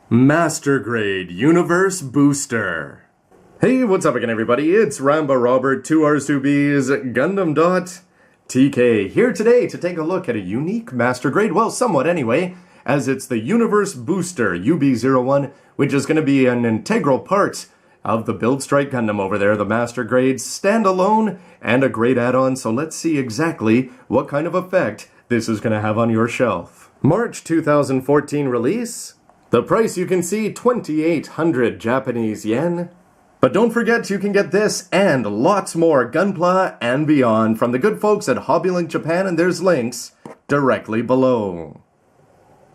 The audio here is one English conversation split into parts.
Master Grade Universe Booster. Hey, what's up again, everybody? It's Ramba Robert, 2Rs2Bs, gundam.tk, here today to take a look at a unique Master Grade, well, somewhat anyway, as it's the Universe Booster UB01, which is going to be an integral part of the Build Strike Gundam over there, the Master Grade standalone and a great add-on, so let's see exactly what kind of effect this is going to have on your shelf. March 2014 release. The price you can see, 2,800 Japanese yen. But don't forget you can get this and lots more Gunpla and beyond from the good folks at Hobbylink Japan, and there's links directly below.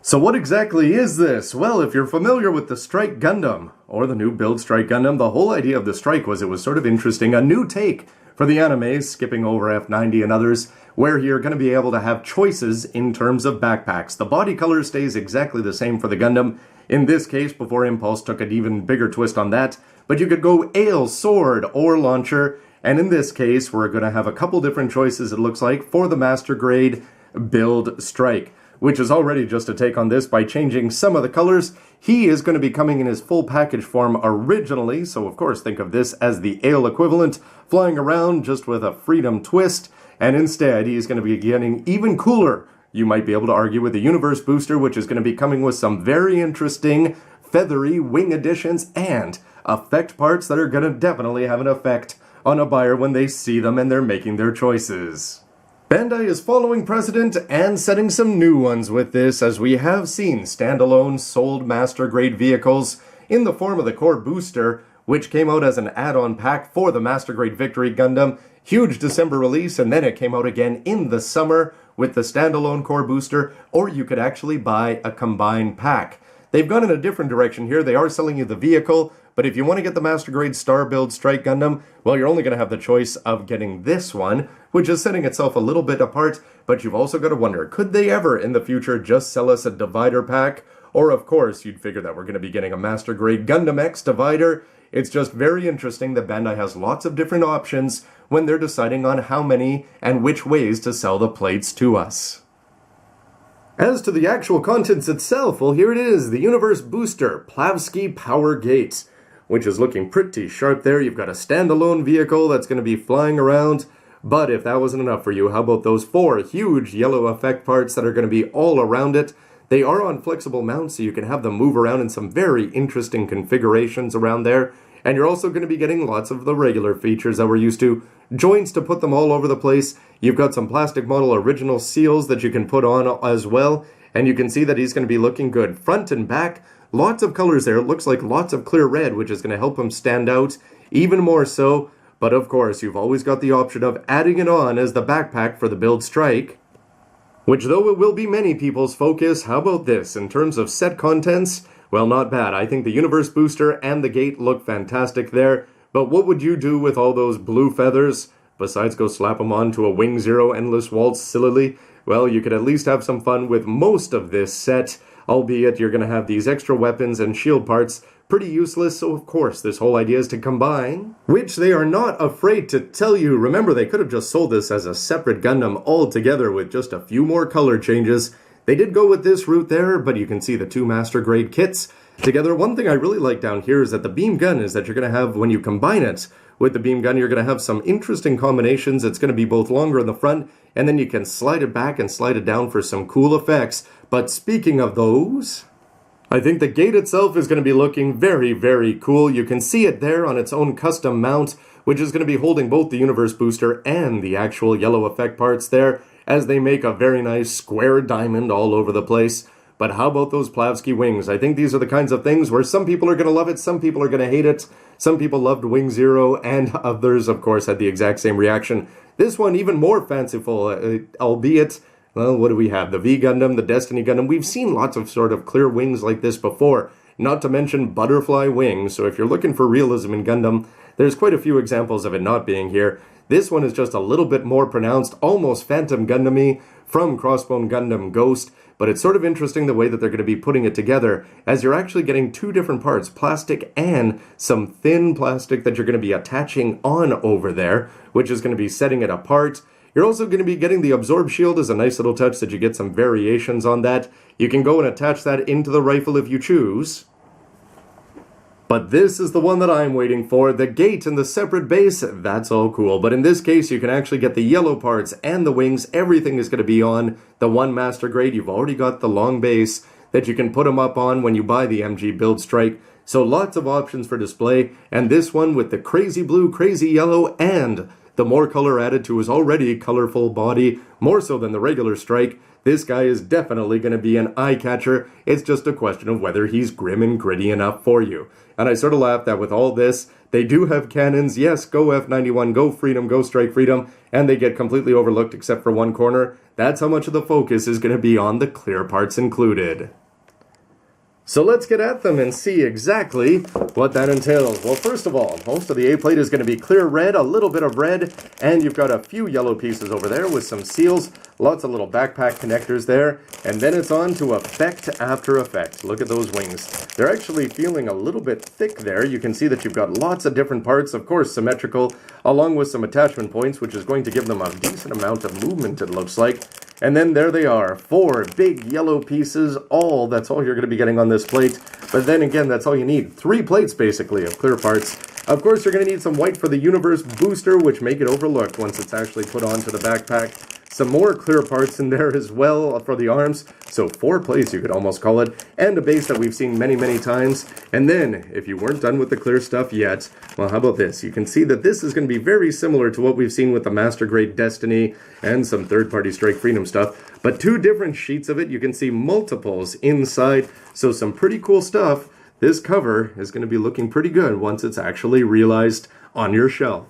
So what exactly is this? Well, if you're familiar with the Strike Gundam, or the new Build Strike Gundam, the whole idea of the Strike was it was sort of interesting, a new take for the animes, skipping over F90 and others, where you're going to be able to have choices in terms of backpacks. The body color stays exactly the same for the Gundam. In this case, before Impulse took an even bigger twist on that, but you could go Ale, Sword, or Launcher, and in this case, we're going to have a couple different choices, it looks like, for the Master Grade Build Strike, which is already just a take on this by changing some of the colors. He is going to be coming in his full package form originally, so of course think of this as the Ale equivalent, flying around just with a freedom twist, and instead he's going to be getting even cooler, you might be able to argue, with the Universe Booster, which is going to be coming with some very interesting feathery wing additions and effect parts that are going to definitely have an effect on a buyer when they see them and they're making their choices. Bandai is following precedent and setting some new ones with this, as we have seen standalone sold Master Grade vehicles in the form of the Core Booster, which came out as an add-on pack for the Master Grade Victory Gundam. Huge December release, and then it came out again in the summer with the standalone Core Booster, or you could actually buy a combined pack. They've gone in a different direction here. They are selling you the vehicle, but if you want to get the Master Grade Star Build Strike Gundam, well, you're only going to have the choice of getting this one, which is setting itself a little bit apart, but you've also got to wonder, could they ever in the future just sell us a divider pack? Or, of course, you'd figure that we're going to be getting a Master Grade Gundam X divider. It's just very interesting that Bandai has lots of different options when they're deciding on how many and which ways to sell the plates to us. As to the actual contents itself, well, here it is, the Universe Booster Plavsky Power Gate, which is looking pretty sharp there. You've got a standalone vehicle that's going to be flying around, but if that wasn't enough for you, how about those 4 huge yellow effect parts that are going to be all around it? They are on flexible mounts, so you can have them move around in some very interesting configurations around there, and you're also going to be getting lots of the regular features that we're used to. Joints to put them all over the place. You've got some plastic model original seals that you can put on as well, and you can see that he's going to be looking good. Front and back, lots of colors there. It looks like lots of clear red, which is going to help him stand out even more so. But of course, you've always got the option of adding it on as the backpack for the Build Strike, which, though it will be many people's focus, how about this? In terms of set contents, well, not bad. I think the Universe Booster and the Gate look fantastic there. But what would you do with all those blue feathers, besides go slap them onto a Wing Zero Endless Waltz sillily? Well, you could at least have some fun with most of this set, albeit you're going to have these extra weapons and shield parts. Pretty useless, so of course this whole idea is to combine, which they are not afraid to tell you. Remember, they could have just sold this as a separate Gundam altogether with just a few more color changes. They did go with this route there, but you can see the 2 Master Grade kits together. One thing I really like down here is that the beam gun is that you're going to have, when you combine it with the beam gun, you're going to have some interesting combinations. It's going to be both longer in the front, and then you can slide it back and slide it down for some cool effects. But speaking of those, I think the Gate itself is going to be looking very, very cool. You can see it there on its own custom mount, which is going to be holding both the Universe Booster and the actual yellow effect parts there, as they make a very nice square diamond all over the place. But how about those Plavsky wings? I think these are the kinds of things where some people are going to love it, some people are going to hate it. Some people loved Wing Zero, and others, of course, had the exact same reaction. This one even more fanciful, albeit, well, what do we have? The V Gundam, the Destiny Gundam. We've seen lots of sort of clear wings like this before, not to mention butterfly wings. So if you're looking for realism in Gundam, there's quite a few examples of it not being here. This one is just a little bit more pronounced, almost Phantom Gundam-y from Crossbone Gundam Ghost, but it's sort of interesting the way that they're going to be putting it together, as you're actually getting 2 different parts, plastic and some thin plastic that you're going to be attaching on over there, which is going to be setting it apart. You're also going to be getting the Absorb Shield as a nice little touch that you get some variations on that. You can go and attach that into the rifle if you choose. But this is the one that I'm waiting for. The gate and the separate base, that's all cool. But in this case, you can actually get the yellow parts and the wings. Everything is going to be on the one master grade. You've already got the long base that you can put them up on when you buy the MG Build Strike. So lots of options for display. And this one with the crazy blue, crazy yellow, and the more color added to his already colorful body, more so than the regular Strike. This guy is definitely going to be an eye-catcher. It's just a question of whether he's grim and gritty enough for you. And I sort of laughed that with all this, they do have cannons. Yes, go F91, go Freedom, go Strike Freedom, and they get completely overlooked except for one corner. That's how much of the focus is going to be on the clear parts included. So let's get at them and see exactly what that entails. Well, first of all, most of the A-plate is going to be clear red, a little bit of red, and you've got a few yellow pieces over there with some seals, lots of little backpack connectors there, and then it's on to effect after effect. Look at those wings. They're actually feeling a little bit thick there. You can see that you've got lots of different parts, of course symmetrical, along with some attachment points, which is going to give them a decent amount of movement, it looks like. And then there they are, 4 big yellow pieces, that's all you're going to be getting on this plate. But then again, that's all you need. 3 plates, basically, of clear parts. Of course, you're going to need some white for the Universe booster, which may get overlooked once it's actually put onto the backpack. Some more clear parts in there as well for the arms. So 4 plates, you could almost call it. And a base that we've seen many, many times. And then, if you weren't done with the clear stuff yet, well, how about this? You can see that this is going to be very similar to what we've seen with the Master Grade Destiny and some third-party Strike Freedom stuff. But 2 different sheets of it. You can see multiples inside. So some pretty cool stuff. This cover is going to be looking pretty good once it's actually realized on your shelf.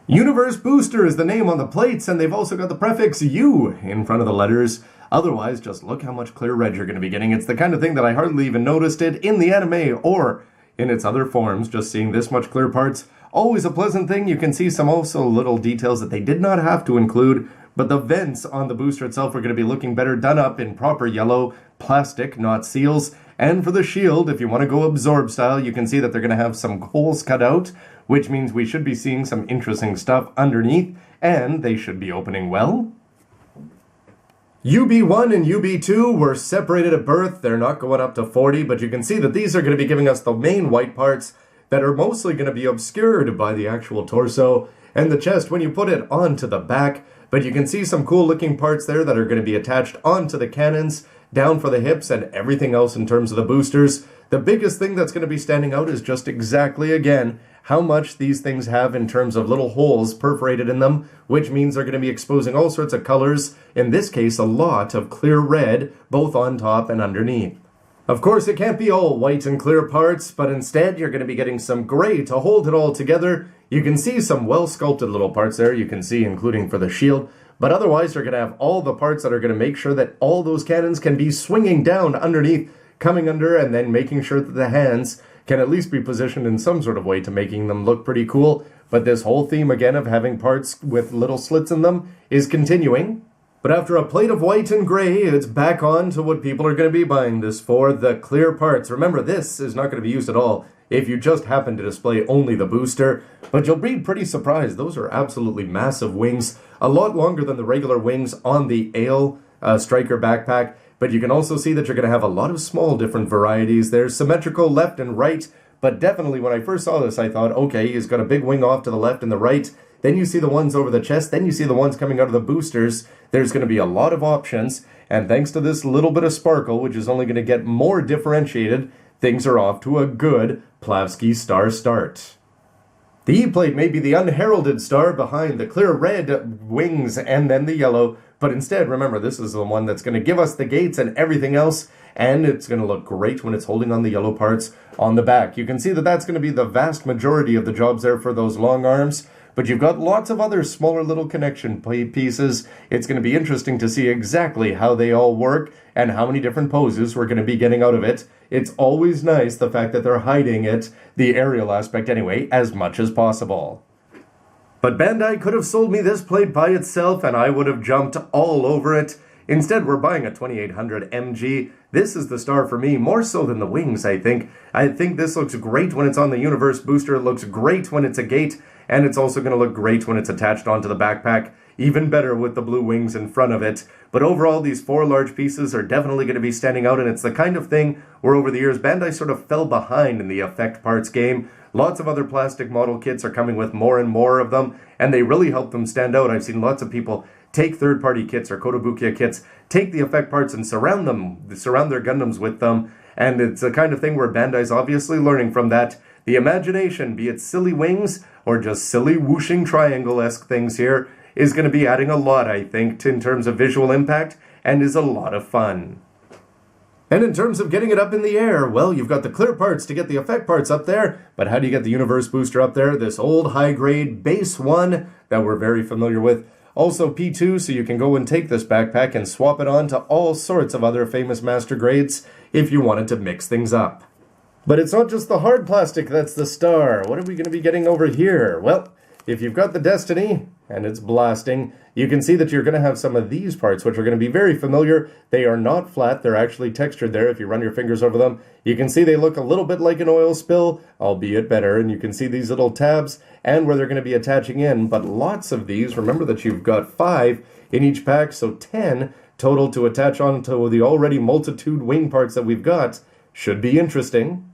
Universe Booster is the name on the plates, and they've also got the prefix U in front of the letters. Otherwise, just look how much clear red you're going to be getting. It's the kind of thing that I hardly even noticed it in the anime or in its other forms. Just seeing this much clear parts, always a pleasant thing. You can see some also little details that they did not have to include, but the vents on the booster itself are going to be looking better done up in proper yellow plastic, not seals. And for the shield, if you want to go absorb style, you can see that they're going to have some holes cut out, which means we should be seeing some interesting stuff underneath, and they should be opening well. UB1 and UB2 were separated at birth. They're not going up to 40, but you can see that these are going to be giving us the main white parts that are mostly going to be obscured by the actual torso and the chest when you put it onto the back. But you can see some cool looking parts there that are going to be attached onto the cannons, down for the hips, and everything else in terms of the boosters. The biggest thing that's going to be standing out is just exactly, again, how much these things have in terms of little holes perforated in them, which means they're going to be exposing all sorts of colors, in this case a lot of clear red, both on top and underneath. Of course, it can't be all white and clear parts, but instead you're going to be getting some gray to hold it all together. You can see some well-sculpted little parts there, you can see including for the shield, but otherwise you're going to have all the parts that are going to make sure that all those cannons can be swinging down underneath, coming under, and then making sure that the hands can at least be positioned in some sort of way to making them look pretty cool. But this whole theme again of having parts with little slits in them is continuing. But after a plate of white and gray, it's back on to what people are going to be buying this for, the clear parts. Remember, this is not going to be used at all if you just happen to display only the booster, but you'll be pretty surprised. Those are absolutely massive wings, a lot longer than the regular wings on the Ale Striker backpack, but you can also see that you're going to have a lot of small different varieties. There's symmetrical left and right, but definitely when I first saw this, I thought, okay, he's got a big wing off to the left and the right. Then you see the ones over the chest, then you see the ones coming out of the boosters. There's going to be a lot of options, and thanks to this little bit of sparkle, which is only going to get more differentiated, things are off to a good Plavsky star start. The E-plate may be the unheralded star behind the clear red wings and then the yellow, but instead, remember, this is the one that's going to give us the gates and everything else, and it's going to look great when it's holding on the yellow parts on the back. You can see that that's going to be the vast majority of the jobs there for those long arms, but you've got lots of other smaller little connection pieces. It's going to be interesting to see exactly how they all work and how many different poses we're going to be getting out of it. It's always nice, the fact that they're hiding it, the aerial aspect anyway, as much as possible. But Bandai could have sold me this plate by itself and I would have jumped all over it. Instead, we're buying a 2800 MG. This is the star for me, more so than the wings, I think. I think this looks great when it's on the Universe booster. It looks great when it's a gate. And it's also going to look great when it's attached onto the backpack. even better with the blue wings in front of it. But overall, these 4 large pieces are definitely going to be standing out, and it's the kind of thing where over the years, Bandai sort of fell behind in the effect parts game. Lots of other plastic model kits are coming with more and more of them, and they really help them stand out. I've seen lots of people take third-party kits or Kotobukiya kits, take the effect parts and surround their Gundams with them, and it's the kind of thing where Bandai's obviously learning from that. The imagination, be it silly wings or just silly whooshing triangle-esque things here, is going to be adding a lot, I think, in terms of visual impact, and is a lot of fun. And in terms of getting it up in the air, well, you've got the clear parts to get the effect parts up there, but how do you get the Universe Booster up there? This old high-grade base 1 that we're very familiar with. Also P2, so you can go and take this backpack and swap it on to all sorts of other famous master grades if you wanted to mix things up. But it's not just the hard plastic that's the star. What are we going to be getting over here? Well, if you've got the Destiny, and it's blasting, you can see that you're going to have some of these parts, which are going to be very familiar. They are not flat, they're actually textured there if you run your fingers over them. You can see they look a little bit like an oil spill, albeit better, and you can see these little tabs and where they're going to be attaching in, but lots of these, remember that you've got 5 in each pack, so 10 total to attach onto the already multitude wing parts that we've got. Should be interesting.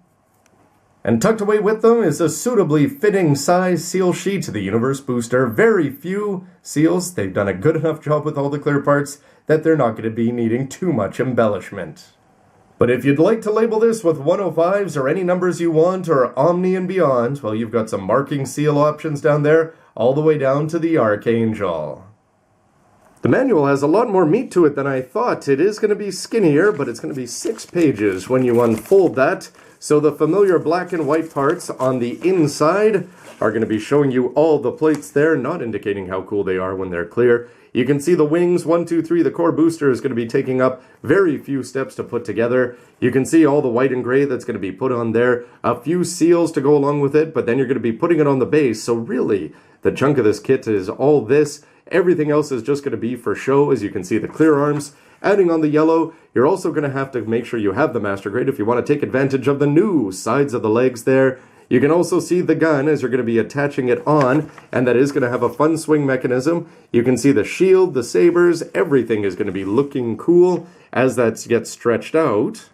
And tucked away with them is a suitably fitting size seal sheet to the Universe Booster. Very few seals. They've done a good enough job with all the clear parts that they're not going to be needing too much embellishment. But if you'd like to label this with 105s or any numbers you want, or Omni and beyond, well, you've got some marking seal options down there, all the way down to the Archangel. The manual has a lot more meat to it than I thought. It is going to be skinnier, but it's going to be 6 pages when you unfold that. So the familiar black and white parts on the inside are going to be showing you all the plates there, not indicating how cool they are when they're clear. You can see the wings, 1, 2, 3, the core booster is going to be taking up very few steps to put together. You can see all the white and gray that's going to be put on there, a few seals to go along with it, but then you're going to be putting it on the base. So really, the chunk of this kit is all this. Everything else is just going to be for show. As you can see, the clear arms. Adding on the yellow, you're also going to have to make sure you have the master grade if you want to take advantage of the new sides of the legs there. You can also see the gun as you're going to be attaching it on, and that is going to have a fun swing mechanism. You can see the shield, the sabers, everything is going to be looking cool as that gets stretched out.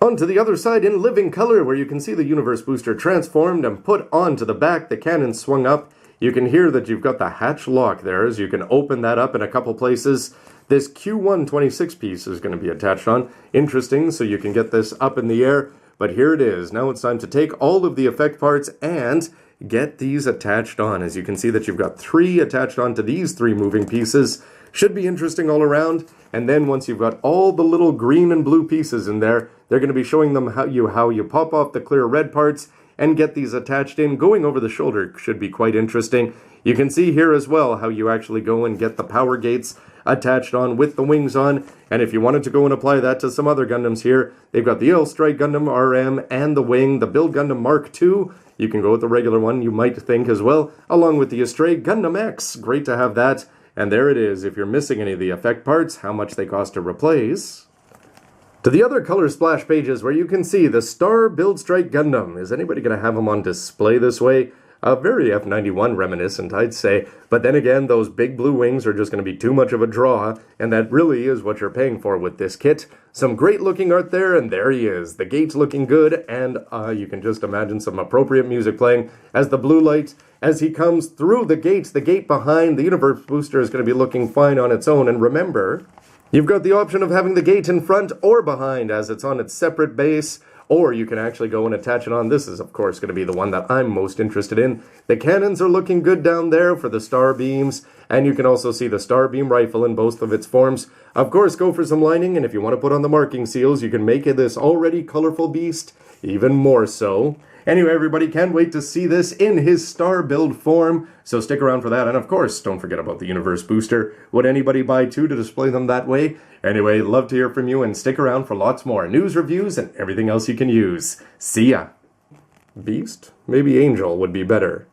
Onto the other side in living color, where you can see the Universe Booster transformed and put onto the back, the cannon swung up. You can hear that you've got the hatch lock there, as you can open that up in a couple places. This Q1 26 piece is going to be attached on. Interesting, so you can get this up in the air. But here it is. Now it's time to take all of the effect parts and get these attached on. As you can see that you've got 3 attached onto these 3 moving pieces. Should be interesting all around. And then once you've got all the little green and blue pieces in there, they're going to be showing them how you pop off the clear red parts and get these attached in. Going over the shoulder should be quite interesting. You can see here as well how you actually go and get the power gates attached on with the wings on, and if you wanted to go and apply that to some other Gundams here, they've got the L-Strike Gundam RM and the wing, the Build Gundam Mark II. You can go with the regular one, you might think as well, along with the Astray Gundam X. Great to have that. And there it is. If you're missing any of the effect parts, how much they cost to replace. To the other color splash pages where you can see the Star Build Strike Gundam. Is anybody going to have them on display this way? Very F91 reminiscent, I'd say. But then again, those big blue wings are just going to be too much of a draw, and that really is what you're paying for with this kit. Some great looking art there, and there he is. The gate's looking good, and you can just imagine some appropriate music playing as the blue light, as he comes through the gate behind. The Universe Booster is going to be looking fine on its own, and remember, you've got the option of having the gate in front or behind as it's on its separate base. Or you can actually go and attach it on. This is, of course, going to be the one that I'm most interested in. The cannons are looking good down there for the star beams. And you can also see the star beam rifle in both of its forms. Of course, go for some lining. And if you want to put on the marking seals, you can make it this already colorful beast even more so. Anyway, everybody, can't wait to see this in his star build form. So stick around for that. And of course, don't forget about the Universe Booster. Would anybody buy 2 to display them that way? Anyway, love to hear from you, and stick around for lots more news, reviews, and everything else you can use. See ya. Beast? Maybe Angel would be better.